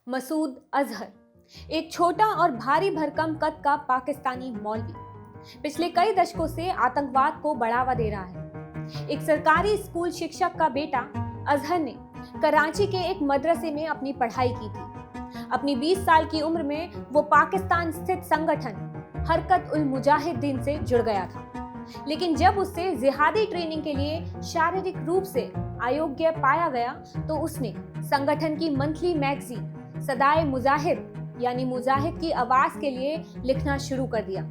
मसूद अजहर एक छोटा और भारी भरकम कद का पाकिस्तानी मौलवी पिछले कई दशकों से आतंकवाद को बढ़ावा दे रहा है। एक सरकारी स्कूल शिक्षक का बेटा अजहर ने कराची के एक मदरसे में अपनी पढ़ाई की थी। अपनी 20 साल की उम्र में वो पाकिस्तान स्थित संगठन हरकत उल मुजाहिदीन से जुड़ गया था, लेकिन जब उससे जिहादी ट्रेनिंग के लिए शारीरिक रूप से अयोग्य पाया गया तो उसने संगठन की मंथली मैगजीन सदाए मुजाहिद यानी मुजाहिद की आवाज के लिए लिखना शुरू कर दिया,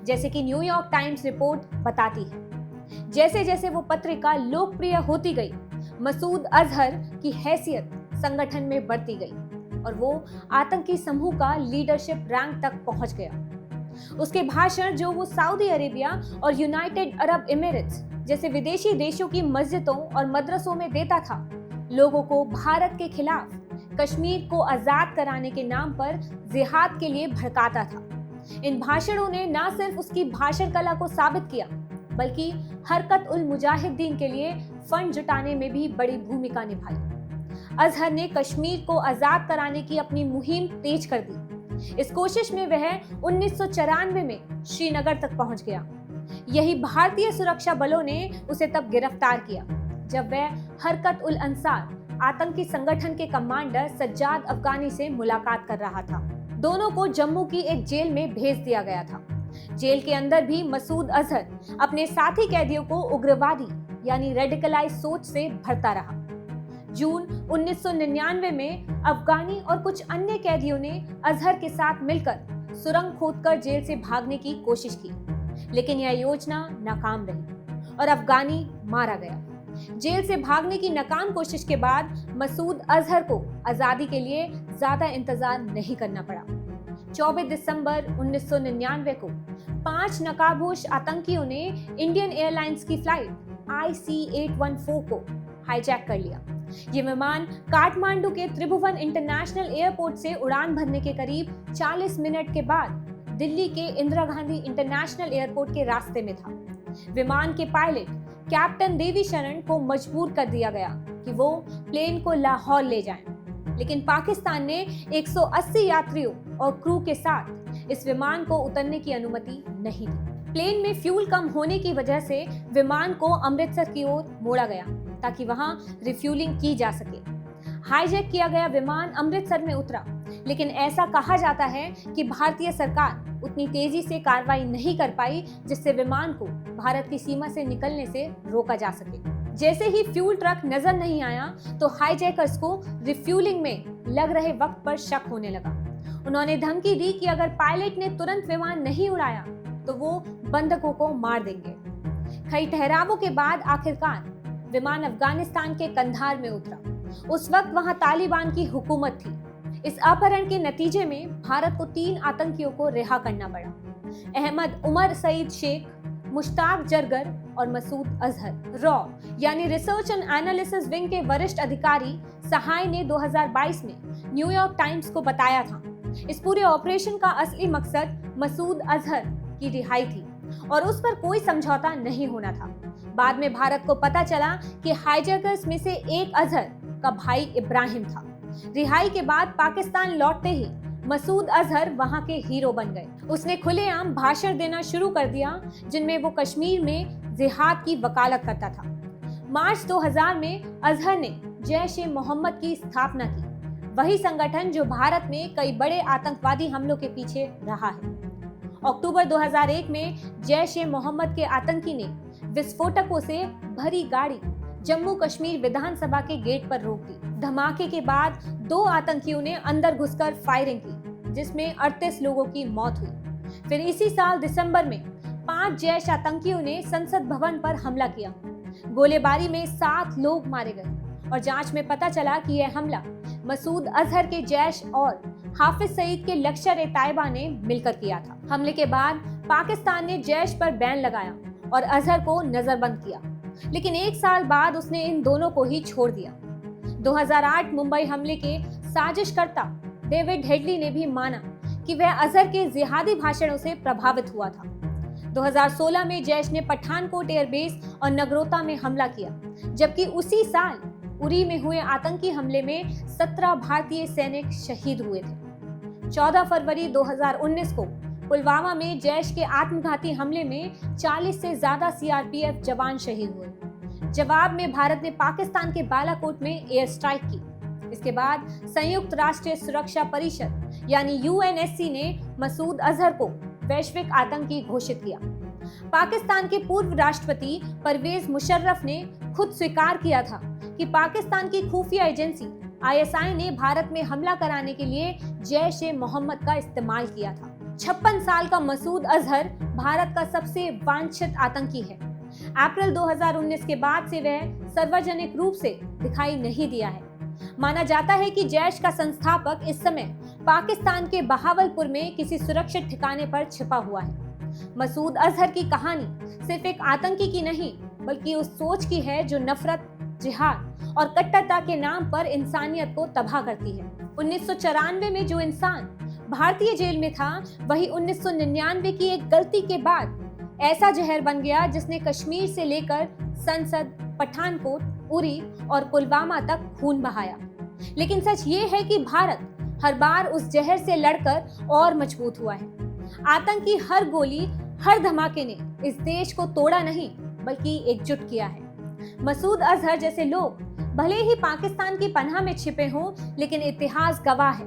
जैसे कि न्यूयॉर्क टाइम्स रिपोर्ट बताती है। जैसे जैसे वो पत्रिका लोकप्रिय होती गई, मसूद अजहर की हैसियत संगठन में बढ़ती गई और वो आतंकी समूह का लीडरशिप रैंक तक पहुंच गया। उसके भाषण जो वो सऊदी अरेबिया और यूनाइटेड अरब एमिरेट्स जैसे विदेशी देशों की मस्जिदों और मदरसों में देता था, लोगों को भारत के खिलाफ कश्मीर को आजाद कराने के नाम पर जिहाद के लिए भड़काता था। इन भाषणों ने न सिर्फ उसकी भाषण कला को साबित किया, बल्कि हरकत उल मुजाहिदीन के लिए फंड जुटाने में भी बड़ी भूमिका निभाई। अजहर ने कश्मीर को आजाद कराने की अपनी मुहिम तेज कर दी। इस कोशिश में वह 1994 में श्रीनगर तक पहुंच गया। यही भारतीय सुरक्षा बलों ने उसे तब गिरफ्तार किया जब वह हरकत उल अंसार आतंकी संगठन के कमांडर सज्जाद अफगानी से मुलाकात कर रहा था। दोनों को जम्मू की एक जेल में भेज दिया गया था। जेल के अंदर भी मसूद अजहर अपने साथी कैदियों को उग्रवादी यानी रेडिकलाइज सोच से भरता रहा। जून 1999 में अफगानी और कुछ अन्य कैदियों ने अजहर के साथ मिलकर सुरंग खोदकर जेल से भागने की कोशिश की, लेकिन यह योजना नाकाम रही और अफगानी मारा गया। जेल से भागने की नाकाम कोशिश के बाद मसूद अजहर को आजादी के लिए ज्यादा इंतजार नहीं करना पड़ा। 24 दिसंबर 1999 को 5 नकाबपोश आतंकियों ने इंडियन एयरलाइंस की फ्लाइट IC-814 को हाईजैक कर लिया। ये विमान काठमांडू के त्रिभुवन इंटरनेशनल एयरपोर्ट से उड़ान भरने के करीब 40 मिनट के बाद दिल्ली के इंदिरा गांधी इंटरनेशनल एयरपोर्ट के रास्ते में था। विमान के पायलट कैप्टन देवी शरण को मजबूर कर दिया गया कि वो प्लेन को लाहौर ले जाएं, लेकिन पाकिस्तान ने 180 यात्रियों और क्रू के साथ इस विमान को उतरने की अनुमति नहीं दी। प्लेन में फ्यूल कम होने की वजह से विमान को अमृतसर की ओर मोड़ा गया ताकि वहां रिफ्यूलिंग की जा सके। हाईजैक किया गया विमान अमृतसर में उतरा, लेकिन ऐसा कहा जाता है कि भारतीय सरकार उतनी तेजी से कार्रवाई नहीं कर पाई जिससे विमान को भारत की सीमा से निकलने से रोका जा सके। जैसे ही फ्यूल ट्रक नजर नहीं आया तो हाईजैकर्स को रिफ्यूलिंग में लग रहे वक्त पर शक होने लगा। उन्होंने धमकी दी कि अगर पायलट ने तुरंत विमान नहीं उड़ाया तो वो बंधकों को मार देंगे। कई ठहरावों के बाद आखिरकार विमान अफगानिस्तान के कंधार में उतरा। उस वक्त वहां तालिबान की हुकूमत थी। इस अपहरण के नतीजे में भारत को 3 आतंकियों को रिहा करना पड़ा: अहमद उमर सईद शेख, मुश्ताक जरगर और मसूद अजहर। रॉ यानी रिसर्च एंड एनालिसिस विंग के वरिष्ठ अधिकारी सहाय ने 2022 में न्यूयॉर्क टाइम्स को बताया था, इस पूरे ऑपरेशन का असली मकसद मसूद अजहर की रिहाई थी और उस पर कोई समझौता नहीं होना था। बाद में भारत को पता चला कि हाईजैकर्स में से एक अजहर का भाई इब्राहिम था। रिहाई के बाद पाकिस्तान लौटते ही मसूद अजहर वहां के हीरो बन गए। उसने खुलेआम भाषण देना शुरू कर दिया जिनमें वो कश्मीर में जिहाद की वकालत करता था। मार्च 2000 में अजहर ने जैश-ए-मोहम्मद की स्थापना की, वही संगठन जो भारत में कई बड़े आतंकवादी हमलों के पीछे रहा है। अक्टूबर 2001 में जैश-ए-मोहम्मद के आतंकी ने विस्फोटकों से भरी गाड़ी जम्मू कश्मीर विधानसभा के गेट पर रोक दी। धमाके के बाद 2 आतंकियों ने अंदर घुसकर फायरिंग की, जिसमें 38 लोगों की मौत हुई। फिर इसी साल दिसंबर में 5 जैश आतंकियों ने संसद भवन पर हमला किया। गोलीबारी में 7 लोग मारे गए और जांच में पता चला कि यह हमला मसूद अजहर के जैश और हाफिज सईद के लश्कर-ए-तैयबा ने मिलकर किया था। हमले के बाद पाकिस्तान ने जैश पर बैन लगाया और अजहर को नजरबंद किया, लेकिन 1 साल बाद उसने इन दोनों को ही छोड़ दिया। 2008 मुंबई हमले के साजिशकर्ता डेविड हेडली ने भी माना कि वह अजहर के जिहादी भाषणों से प्रभावित हुआ था। 2016 में जैश ने पठानकोट एयरबेस और नगरोटा में हमला किया, जबकि उसी साल उरी में हुए आतंकी हमले में 17 भारतीय सैनिक शहीद हुए थे। 14 फरवरी 2019 को पुलवामा में जैश के आत्मघाती हमले में 40 से ज्यादा सीआरपीएफ जवान शहीद हुए। जवाब में भारत ने पाकिस्तान के बालाकोट में एयर स्ट्राइक की। इसके बाद संयुक्त राष्ट्र सुरक्षा परिषद यानी यूएनएससी ने मसूद अजहर को वैश्विक आतंकी घोषित किया। पाकिस्तान के पूर्व राष्ट्रपति परवेज मुशर्रफ ने खुद स्वीकार किया था कि पाकिस्तान की खुफिया एजेंसी आईएसआई ने भारत में हमला कराने के लिए जैश-ए-मोहम्मद का इस्तेमाल किया था। 56 साल का मसूद अजहर भारत का सबसे वांछित आतंकी है। अप्रैल 2019 के बाद से वह सार्वजनिक रूप से दिखाई नहीं दिया है। माना जाता है कि जैश का संस्थापक इस समय पाकिस्तान के बहावलपुर में किसी सुरक्षित ठिकाने पर छिपा हुआ है। मसूद अजहर की कहानी सिर्फ एक आतंकी की नहीं, बल्कि उस सोच की है जो नफरत, जिहाद और कट्टरता के नाम पर इंसानियत को तबाह करती है। 1994 में जो इंसान भारतीय जेल में था, वही 1999 की एक गलती के बाद ऐसा जहर बन गया जिसने कश्मीर से लेकर संसद, पठानकोट, उरी और पुलवामा तक खून बहाया। लेकिन सच ये है कि भारत हर बार उस जहर से लड़कर और मजबूत हुआ है। आतंकी हर गोली, हर धमाके ने इस देश को तोड़ा नहीं, बल्कि एकजुट किया है। मसूद अजहर जैसे लोग भले ही पाकिस्तान की पनाह में छिपे हों, लेकिन इतिहास गवाह है,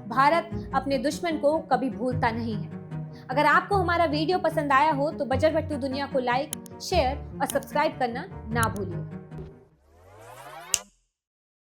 भारत अपने दुश्मन को कभी भूलता नहीं है। अगर आपको हमारा वीडियो पसंद आया हो तो बजरभट्टू दुनिया को लाइक, शेयर और सब्सक्राइब करना ना भूलिए।